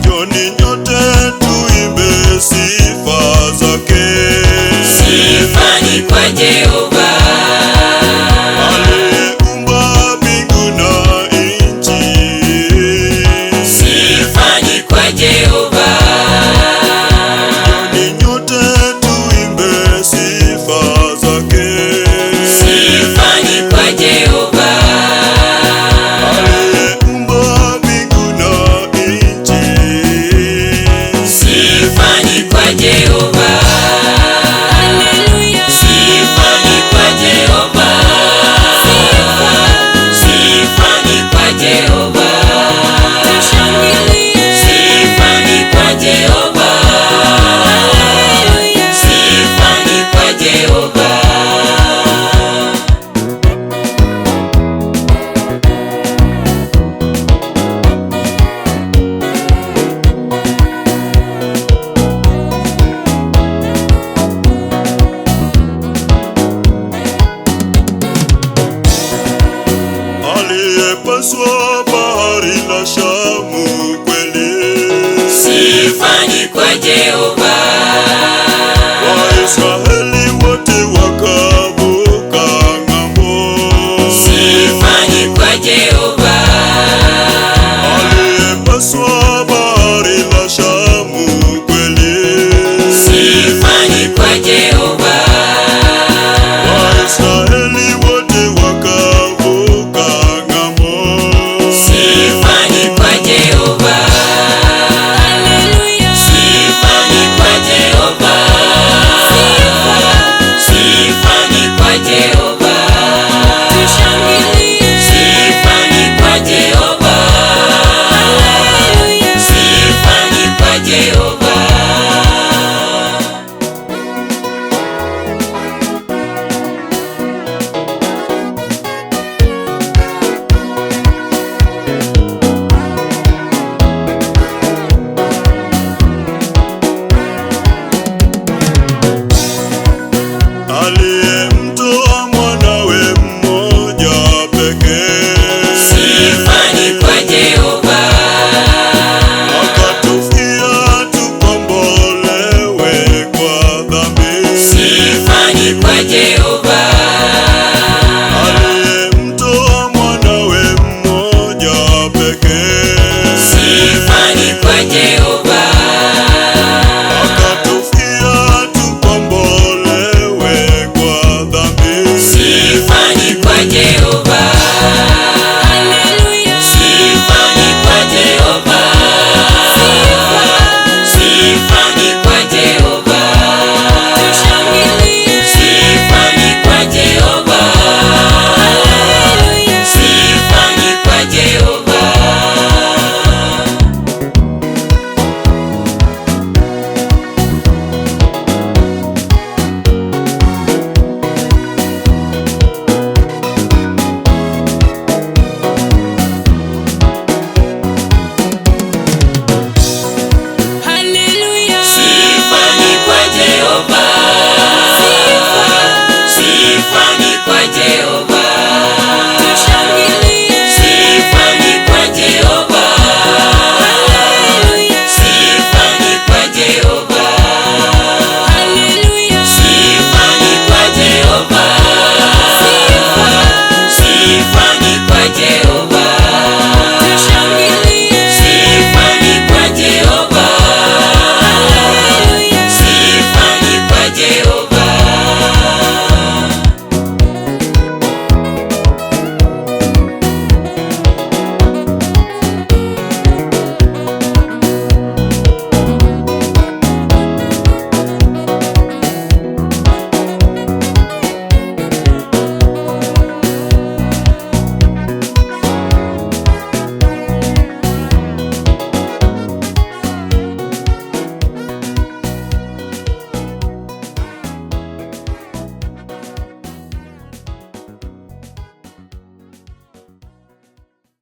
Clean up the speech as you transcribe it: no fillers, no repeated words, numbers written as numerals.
Joni nyote tuimbe sifa zake. Sifa ni kwa Jehova Aliyeumba mbingu na nchi. Sifa ni kwa Jehova. Joni nyote tuimbe sifa zake. Sifa ni kwa Jehova. Aliyeumba mbingu na nchi. Sifa ni kwa Jehova. Haleluya. Sifa ni kwa Jehova. Sifa ni kwa Jehova. Tushangilie. Sifa ni kwa Jehova. Haleluya. Sifa ni kwa Jehova. Aliyepasua bahari na